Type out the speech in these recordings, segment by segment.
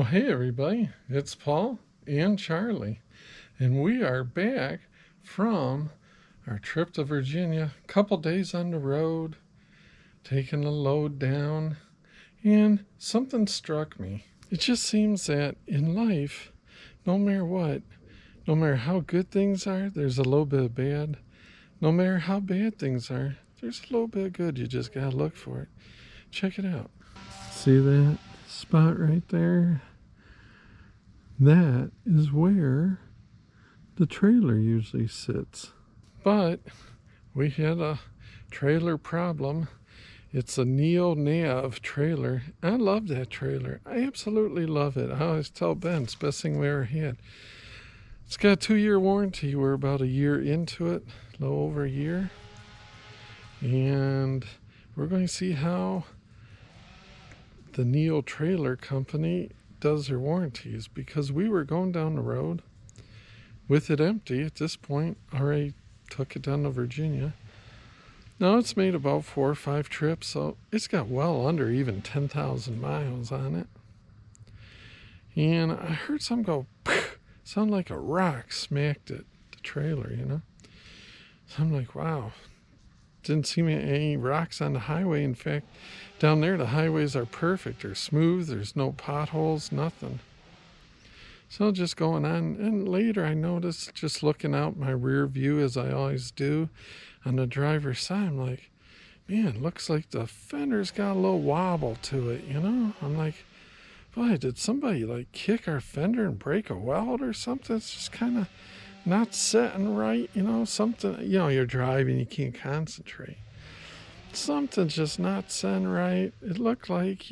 Well, hey everybody, it's Paul and Charlie, and we are back from our trip to Virginia. A couple days on the road, taking the load down, and something struck me. It just seems that in life, no matter what, no matter how good things are, there's a little bit of bad. No matter how bad things are, there's a little bit of good. You just gotta look for it. Check it out. See that spot right there? That is where the trailer usually sits. But we had a trailer problem. It's a Neo Nav trailer. I love that trailer. I absolutely love it. I always tell Ben it's the best thing we ever had. It's got a 2-year warranty. We're about a year into it, a little over a year. And we're going to see how the Neo Trailer Company does their warranties, because we were going down the road with it empty at this point. Already took it down to Virginia. Now it's made about 4 or 5 trips, so it's got well under even 10,000 miles on it. And I heard something go, sound like a rock smacked it, the trailer, So I'm like, wow. Didn't see any rocks on the highway. In fact, down there the highways are perfect. They're smooth. There's no potholes, nothing. So just going on. And later I noticed, just looking out my rear view as I always do on the driver's side, I'm like, man, looks like the fender's got a little wobble to it, I'm like, boy, did somebody like kick our fender and break a weld or something? It's just kind of not setting right, something, you're driving, you can't concentrate. Something's just not setting right. It looked like,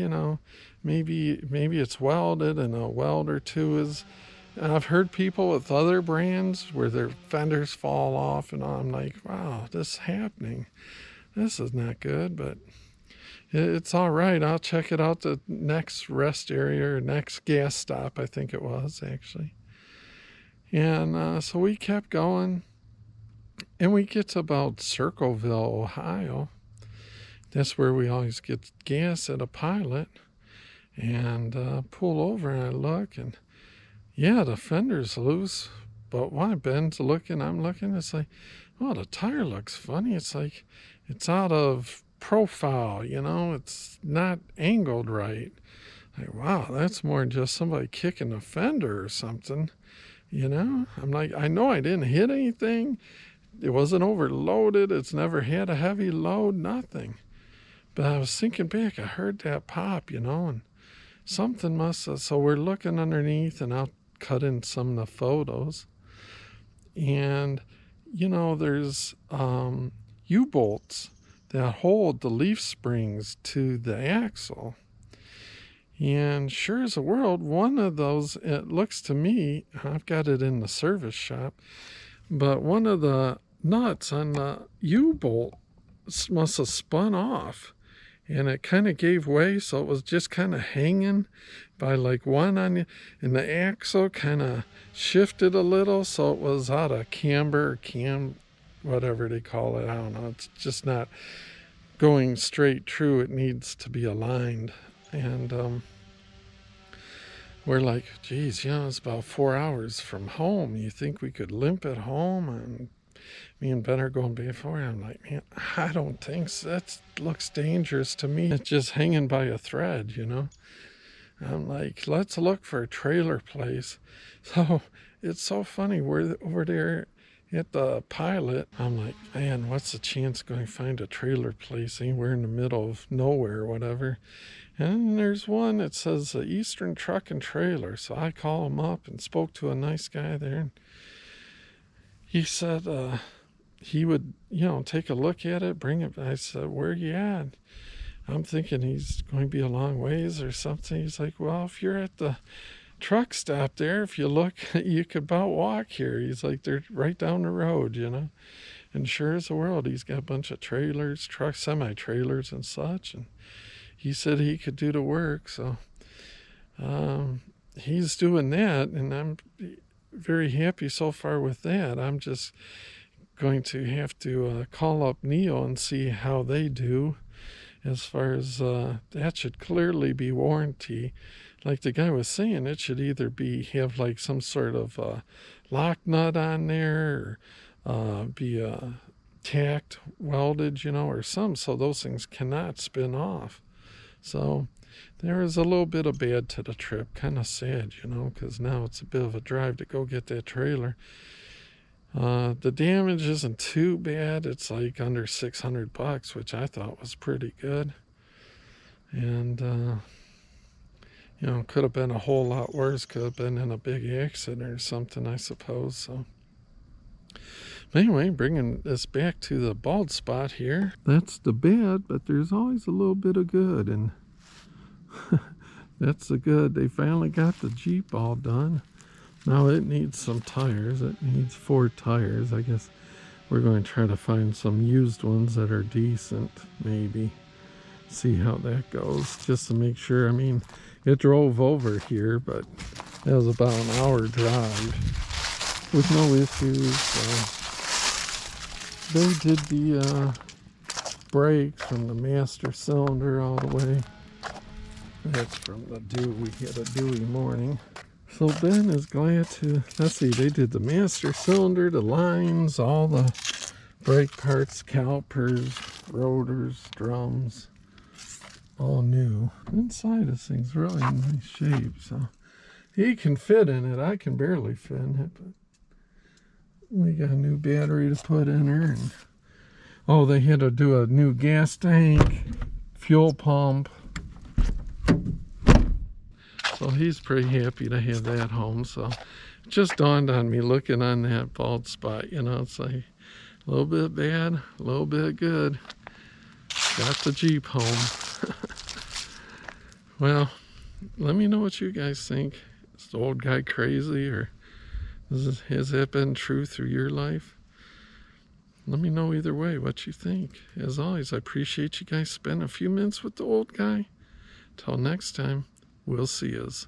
maybe it's welded, and a weld or two is. And I've heard people with other brands where their fenders fall off, and I'm like, wow, this is happening. This is not good, but it's all right. I'll check it out the next rest area, or next gas stop, I think it was, actually. And so we kept going, and we get to about Circleville, Ohio. That's where we always get gas at a Pilot. And pull over, and I look, and yeah, the fender's loose. But when Ben's looking, I'm looking, it's like, oh, the tire looks funny. It's like it's out of profile, it's not angled right. Like, wow, that's more than just somebody kicking a fender or something. I'm like, I know I didn't hit anything. It wasn't overloaded. It's never had a heavy load, nothing. But I was thinking back, I heard that pop, and something must have. So we're looking underneath, and I'll cut in some of the photos. And, there's U-bolts that hold the leaf springs to the axle. And sure as a world, one of those, it looks to me, I've got it in the service shop, but one of the nuts on the U-bolt must have spun off, and it kind of gave way, so it was just kind of hanging by like one on you, and the axle kind of shifted a little, so it was out of camber, whatever they call it, I don't know, it's just not going straight true. It needs to be aligned. And we're like, geez, it's about 4 hours from home. You think we could limp it home? And me and Ben are going before. I'm like, man, I don't think so. That looks dangerous to me. It's just hanging by a thread, I'm like, let's look for a trailer place. So it's so funny. We're over there at the Pilot. I'm like, man, what's the chance going to find a trailer place anywhere in the middle of nowhere or whatever? And there's one that says Eastern Truck and Trailer. So I call him up and spoke to a nice guy there. And he said he would, take a look at it, bring it. I said, where you at? I'm thinking he's going to be a long ways or something. He's like, well, if you're at the truck stop there, if you look, you could about walk here. He's like, they're right down the road, And sure as the world, he's got a bunch of trailers, trucks, semi-trailers and such. And he said he could do the work. So he's doing that, and I'm very happy so far with that. I'm just going to have to call up Neo and see how they do. As far as that should clearly be warranty like the guy was saying, it should either have like some sort of lock nut on there, or be tacked, welded, or some, so those things cannot spin off. So there is a little bit of bad to the trip. Kind of sad, because now it's a bit of a drive to go get that trailer. The damage isn't too bad. It's like under $600, which I thought was pretty good. And could have been a whole lot worse. Could have been in a big accident or something, I suppose. So anyway, bringing this back to the bald spot here. That's the bad, but there's always a little bit of good, and that's the good. They finally got the Jeep all done. Now it needs some tires. It needs 4 tires. I guess we're going to try to find some used ones that are decent, maybe. See how that goes, just to make sure. I mean, it drove over here, but that was about an hour drive with no issues. They did the brakes from the master cylinder all the way. That's from the dew. We had a dewy morning. So Ben is glad to, let's see, they did the master cylinder, the lines, all the brake parts, calipers, rotors, drums, all new. Inside this thing's really in nice shape, so he can fit in it. I can barely fit in it, but we got a new battery to put in her. And, oh, they had to do a new gas tank, fuel pump. So he's pretty happy to have that home. So it just dawned on me looking on that bald spot, it's like a little bit bad, a little bit good. Got the Jeep home. Well, let me know what you guys think. Is the old guy crazy, or has that been true through your life? Let me know either way what you think. As always, I appreciate you guys spending a few minutes with the old guy. Till next time, we'll see yous.